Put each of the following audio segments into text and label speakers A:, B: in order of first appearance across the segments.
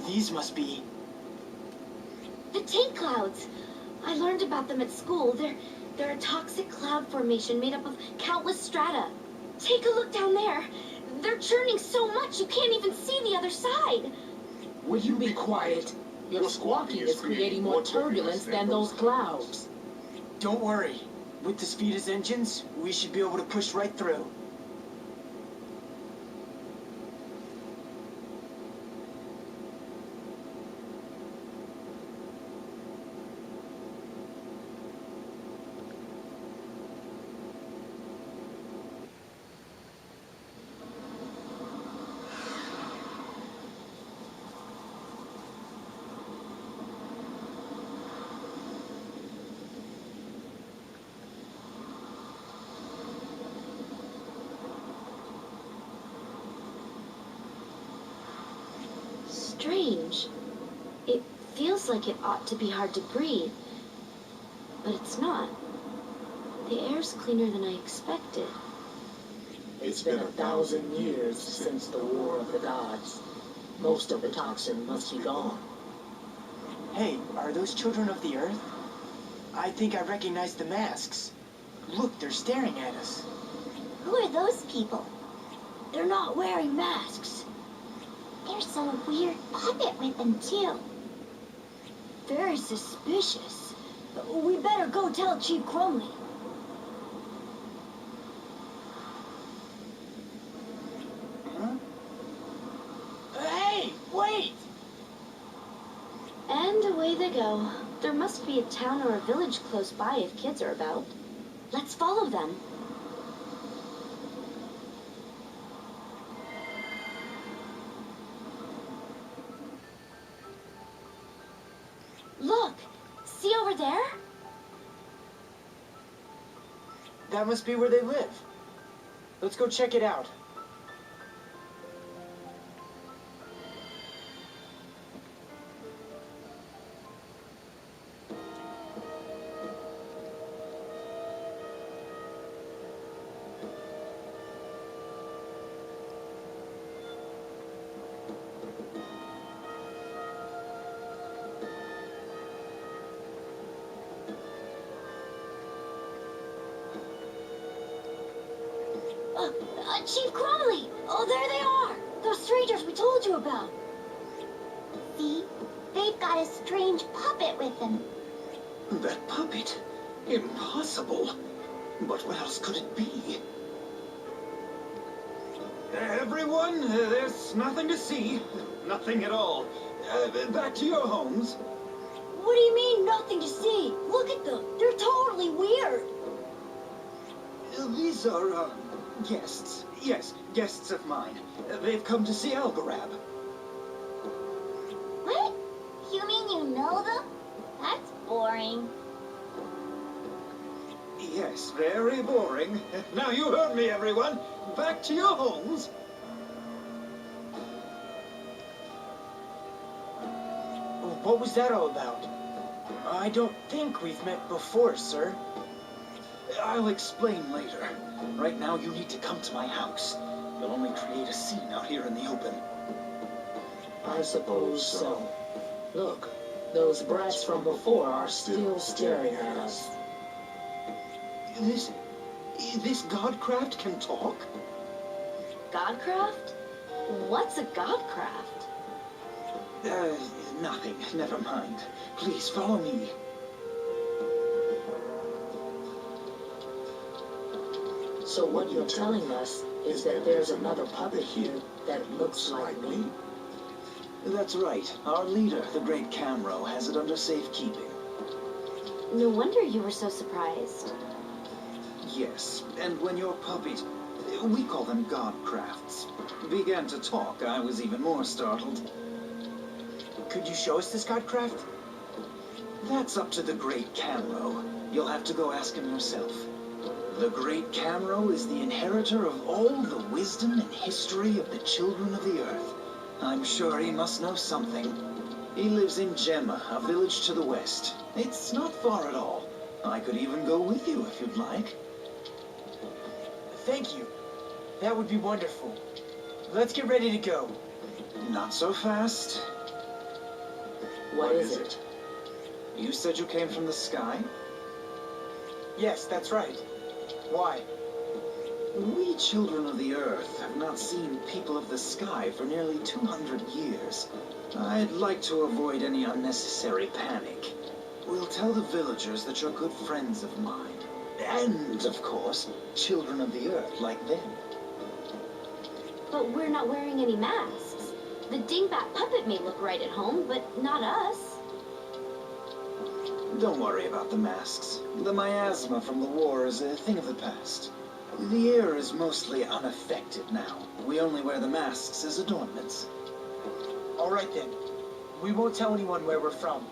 A: These must be...
B: The tape clouds! I learned about them at school. They're a toxic cloud formation made up of countless strata. Take a look down there. They're churning so much you can't even see the other side.
C: Would you be quiet? Your squawking is creating more turbulence than those clouds.
A: Don't worry. With the speed as engines, we should be able to push right through.
B: Strange. It feels like it ought to be hard to breathe, but it's not. The air's cleaner than I expected.
C: It's been 1,000 years since the War of the Gods. Most of the toxin must be gone.
A: Hey, are those children of the Earth? I think I recognize the masks. Look, they're staring at us.
B: Who are those people? They're not wearing masks. There's a weird puppet with them, too. Very suspicious. We better go tell Chief Crumley.
A: Huh? Hey, wait!
B: And away they go. There must be a town or a village close by if kids are about. Let's follow them. Look! See over there?
A: That must be where they live. Let's go check it out.
B: Chief Crumley! Oh, there they are! Those strangers we told you about. See? They've got a strange puppet with them.
D: That puppet? Impossible. But what else could it be? Everyone, there's nothing to see. Nothing at all. Back to your homes.
B: What do you mean, nothing to see? Look at them. They're totally weird.
D: These are, guests. Yes, guests of mine. They've come to see Algorab.
B: What? You mean you know them? That's boring.
D: Yes, very boring. Now you heard me, everyone. Back to your homes.
A: What was that all about? I don't think we've met before, sir.
D: I'll explain later. Right now, you need to come to my house. You'll only create a scene out here in the open.
C: I suppose so. Look, those brats from before are still staring at us.
D: This godcraft can talk?
B: Godcraft? What's a godcraft?
D: Nothing. Never mind. Please follow me.
C: So what you're telling us is that there's another puppet here that looks like me?
D: That's right. Our leader, the great Camro, has it under safekeeping.
B: No wonder you were so surprised.
D: Yes, and when your puppet, we call them godcrafts, began to talk, I was even more startled.
A: Could you show us this godcraft?
D: That's up to the great Camro. You'll have to go ask him yourself. The great Camro is the inheritor of all the wisdom and history of the children of the earth. I'm sure he must know something. He lives in Gemma, a village to the west. It's not far at all. I could even go with you if you'd like.
A: Thank you. That would be wonderful. Let's get ready to go.
D: Not so fast.
C: What is it?
D: You said you came from the sky?
A: Yes, that's right. Why?
D: We children of the earth have not seen people of the sky for nearly 200 years. I'd like to avoid any unnecessary panic. We'll tell the villagers that you're good friends of mine. And, of course, children of the earth like them.
B: But we're not wearing any masks. The dingbat puppet may look right at home, but not us.
D: Don't worry about the masks. The miasma from the war is a thing of the past. The air is mostly unaffected now. We only wear the masks as adornments.
A: All right then. We won't tell anyone where we're from.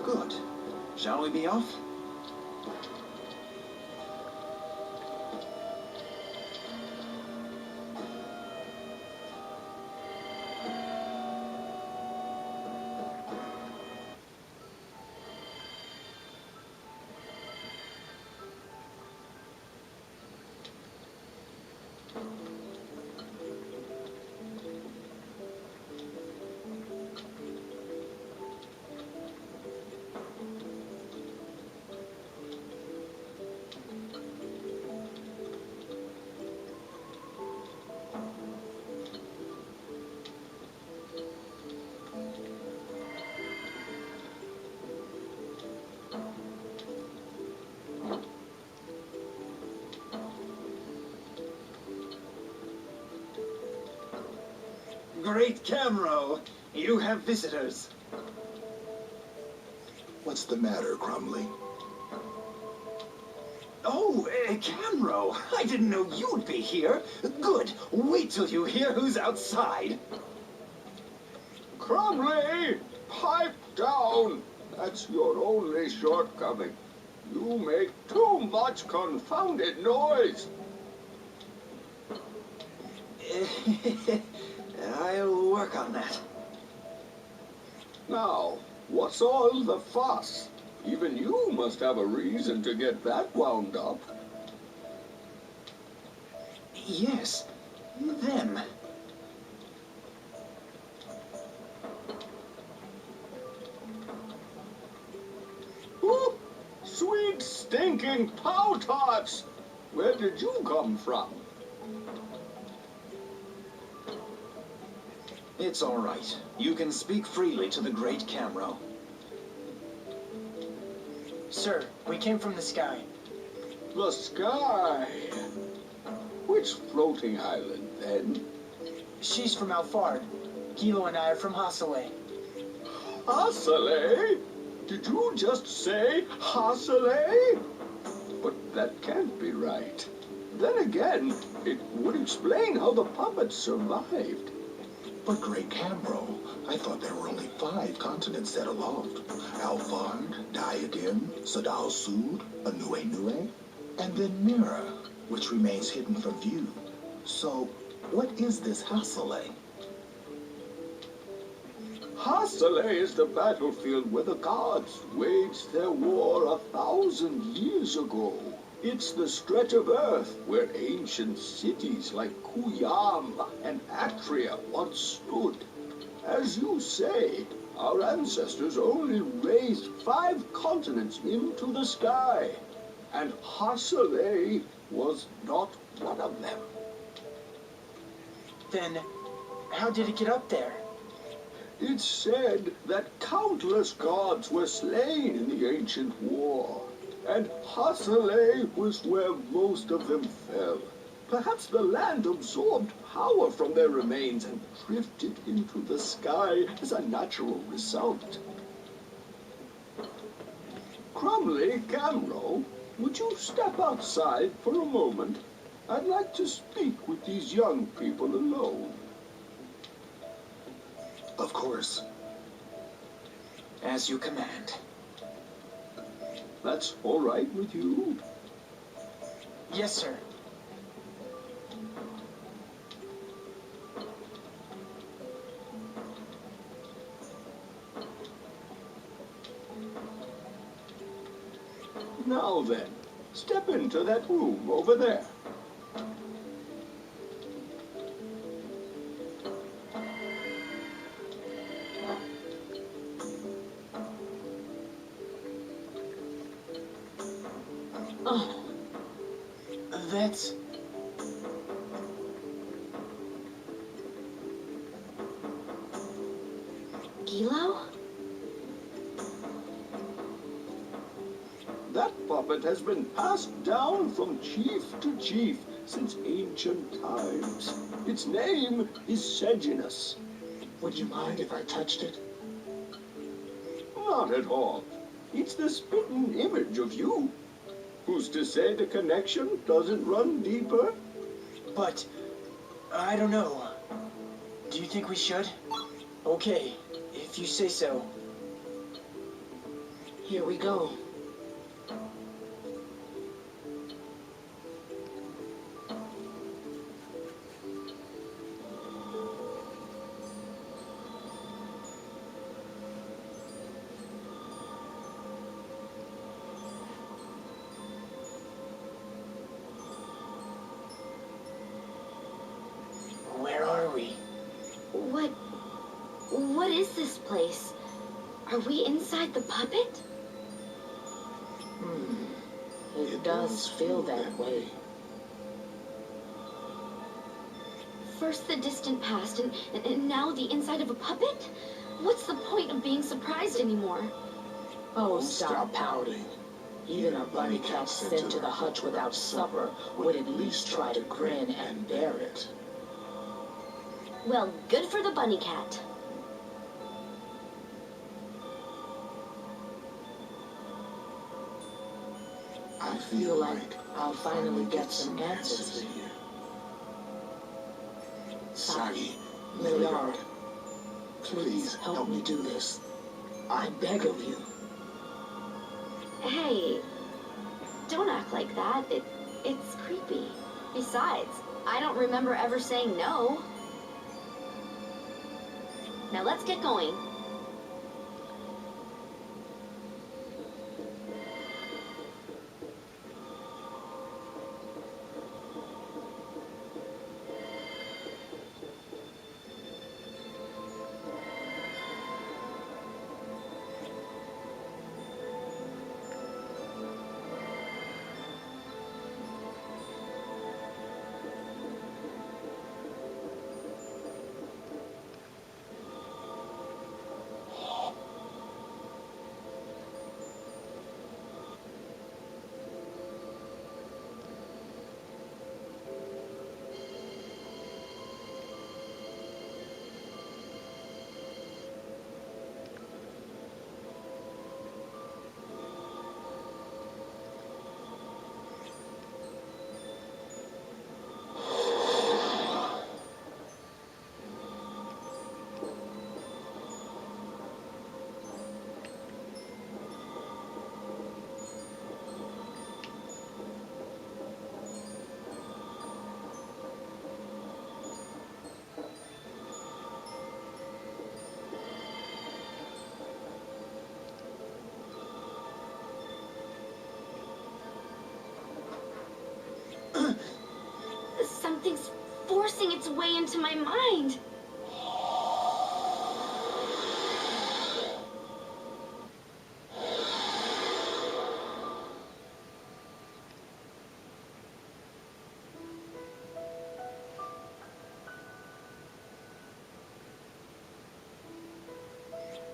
D: Good. Shall we be off? Great Camro, you have visitors.
E: What's the matter, Crumley?
D: Oh, Camro, I didn't know you'd be here. Good, wait till you hear who's outside.
F: Crumley, pipe down. That's your only shortcoming. You make too much confounded noise.
D: I'll work on that.
F: Now, what's all the fuss? Even you must have a reason to get that wound up.
D: Yes, them.
F: Ooh, sweet stinking pow-tarts! Where did you come from?
D: It's all right. You can speak freely to the great Camro.
A: Sir, we came from the sky.
F: The sky. Which floating island, then?
A: She's from Alfard. Kilo and I are from Hassaway.
F: Hassele? Did you just say Hassele? But that can't be right. Then again, it would explain how the puppets survived.
E: But Great Camro, I thought there were only 5 continents set aloft. Alfard, Diadem, Sadal Sud, Anue Nue, and then Mira, which remains hidden from view. So, what is this Hassele?
F: Hassele is the battlefield where the gods waged their war 1,000 years ago. It's the stretch of earth where ancient cities like Kuyam and Atria once stood. As you say, our ancestors only raised 5 continents into the sky, and Hassele was not one of them.
A: Then, how did it get up there?
F: It's said that countless gods were slain in the ancient war, and Hassele was where most of them fell. Perhaps the land absorbed power from their remains and drifted into the sky as a natural result. Crumley, Camro, would you step outside for a moment? I'd like to speak with these young people alone.
E: Of course.
D: As you command.
F: That's all right with you?
A: Yes, sir.
F: Now then, step into that room over there.
A: that's...
B: Gilo?
F: That puppet has been passed down from chief to chief since ancient times. Its name is Seginus.
C: Would you mind if I touched it?
F: Not at all. It's the spitting image of you. Who's to say the connection doesn't run deeper?
A: But... I don't know. Do you think we should? Okay, if you say so.
C: Here we go.
A: Where are we?
B: What is this place? Are we inside the puppet?
C: It does feel that way.
B: First the distant past, and now the inside of a puppet? What's the point of being surprised anymore?
C: Oh, stop pouting. Even a bunny cat sent to the hutch without supper would at least try to grin and bear it.
B: Well, good for the bunny cat.
C: I feel like I'll finally get some answers here. Sagi, Milliard, please help me do this. I beg of you.
B: Hey, don't act like that. It's creepy. Besides, I don't remember ever saying no. Now let's get going. Something's forcing its way into my mind.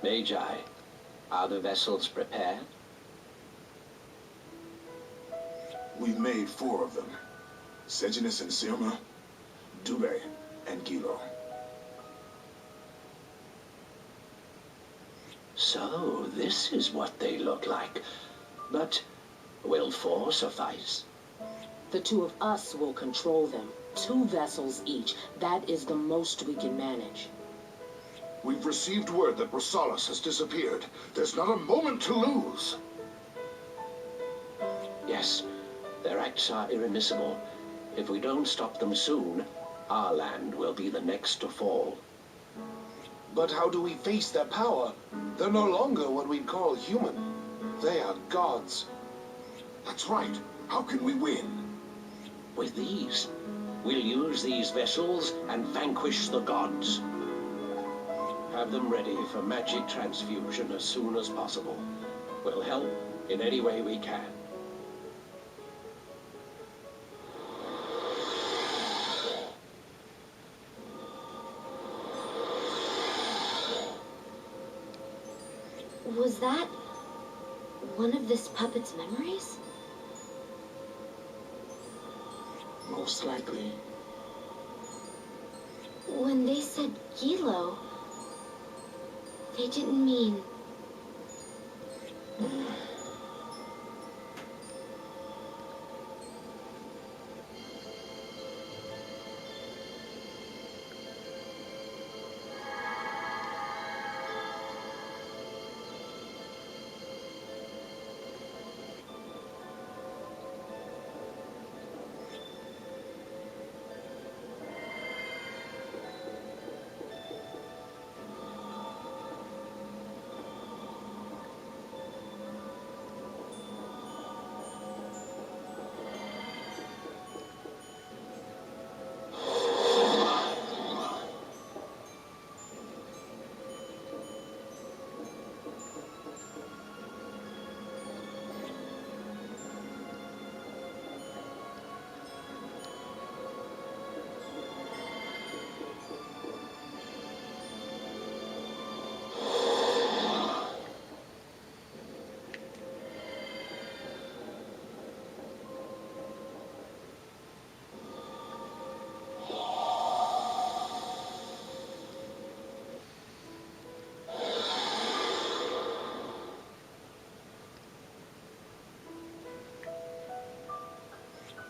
G: Magi, are the vessels prepared?
E: We've made 4 of them. Seginus and Sirma, Duhr and Gilo.
G: So, this is what they look like. But will 4 suffice?
C: The 2 of us will control them. 2 vessels each. That is the most we can manage.
E: We've received word that Rosalis has disappeared. There's not a moment to lose.
G: Yes, their acts are irremissible. If we don't stop them soon, our land will be the next to fall.
H: But how do we face their power? They're no longer what we'd call human. They are gods.
E: That's right. How can we win?
G: With these, we'll use these vessels and vanquish the gods. Have them ready for magic transfusion as soon as possible. We'll help in any way we can.
B: Was that one of this puppet's memories?
E: Most likely.
B: When they said Gilo, they didn't mean...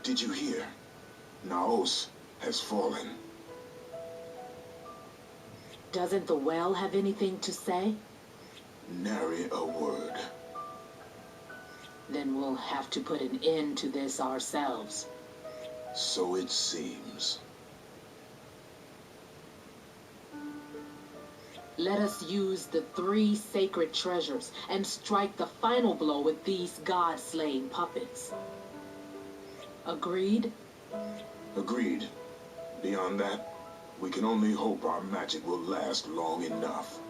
E: Did you hear? Naos has fallen.
C: Doesn't the well have anything to say?
E: Nary a word.
C: Then we'll have to put an end to this ourselves.
E: So it seems.
C: Let us use the 3 sacred treasures and strike the final blow with these god-slaying puppets. Agreed?
E: Agreed. Beyond that, we can only hope our magic will last long enough.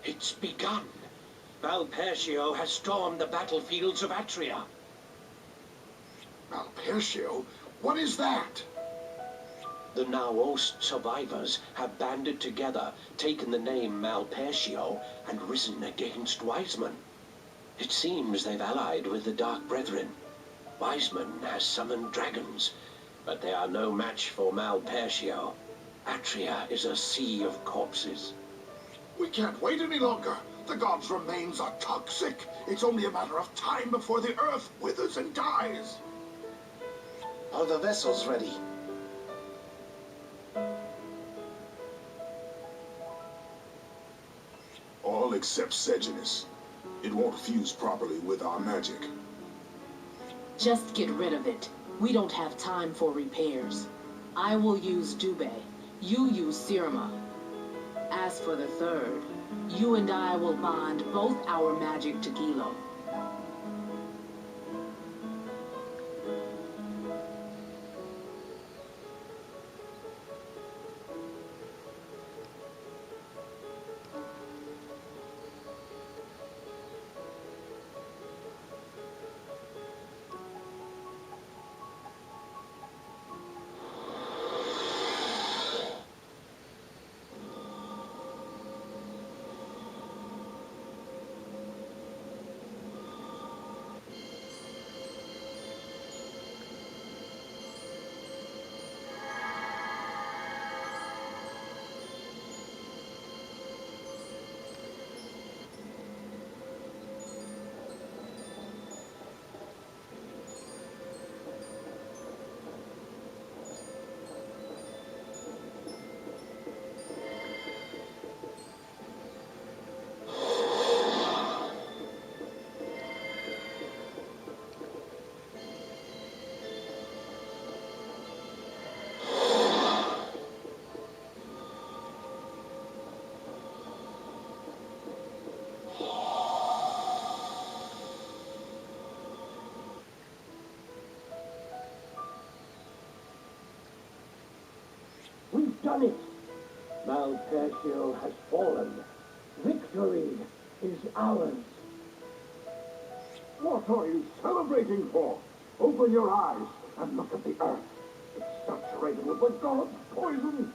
G: It's begun. Valpertio has stormed the battlefields of Atria.
H: Valpertio? What is that?
G: The Naos survivors have banded together, taken the name Malpertio, and risen against Wiseman. It seems they've allied with the Dark Brethren. Wiseman has summoned dragons, but they are no match for Malpertio. Atria is a sea of corpses.
H: We can't wait any longer. The god's remains are toxic. It's only a matter of time before the earth withers and dies.
D: Are the vessels ready?
E: All except Seginus. It won't fuse properly with our magic.
C: Just get rid of it. We don't have time for repairs. I will use Duhr. You use Sirma. As for the third, you and I will bond both our magic to Gilo.
I: done it. Malpercio has fallen. Victory is ours.
H: What are you celebrating for? Open your eyes and look at the earth. It's saturated with the god's poison.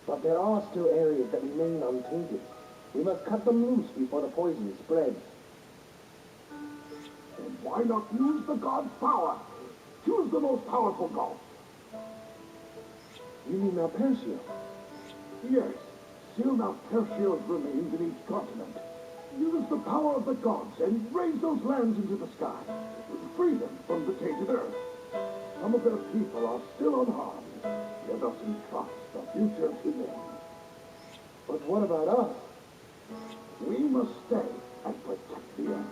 I: But there are still areas that remain untainted. We must cut them loose before the poison spreads.
H: Then why not use the god's power? Choose the most powerful god.
I: You mean Malpercio?
H: Yes, seal Malpercio's remains in each continent. Use the power of the gods and raise those lands into the sky. Free them from the tainted earth. Some of their people are still unharmed. Let us entrust the future to them.
I: But what about us?
H: We must stay and protect the earth.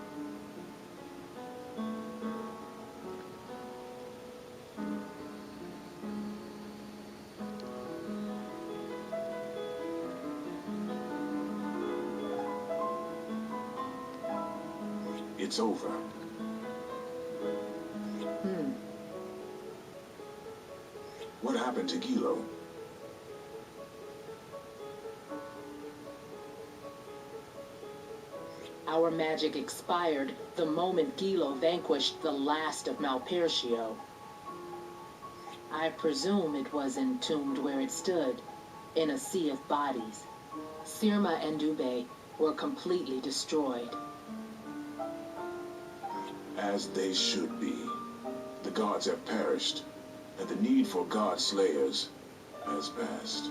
E: It's over. What happened to Gilo?
C: Our magic expired the moment Gilo vanquished the last of Malpercio. I presume it was entombed where it stood, in a sea of bodies. Sirma and Duhr were completely destroyed.
E: As they should be. The gods have perished, and the need for god slayers has passed.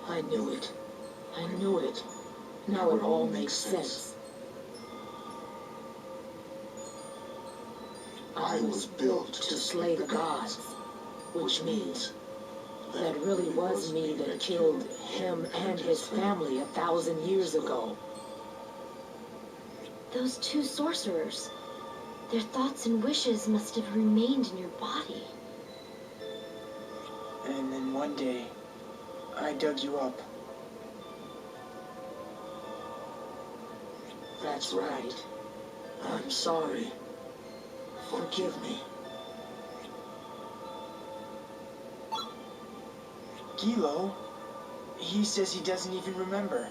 C: I knew it. I knew it. Now it all makes sense. I was built to slay the gods, which means that really was me that killed him and his family 1,000 years ago.
B: Those two sorcerers, their thoughts and wishes must have remained in your body.
A: And then one day, I dug you up.
C: That's right. I'm sorry. Forgive me.
A: Gilo, he says he doesn't even remember.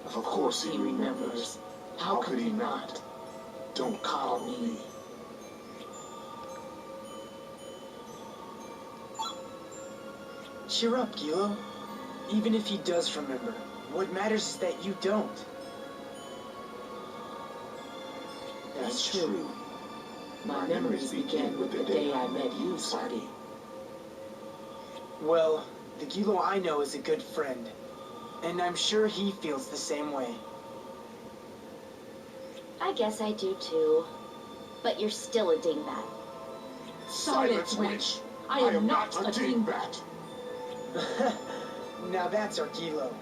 E: Of course he remembers.
C: How could he not?
E: Don't call me.
A: Cheer up, Gilo. Even if he does remember, what matters is that you don't.
C: That's true. My memories began with the day I met you, Sadi.
A: Well, the Gilo I know is a good friend, and I'm sure he feels the same way.
B: I guess I do too. But you're still a dingbat.
C: Silence, witch! I am not a dingbat!
A: Now that's our Gilo.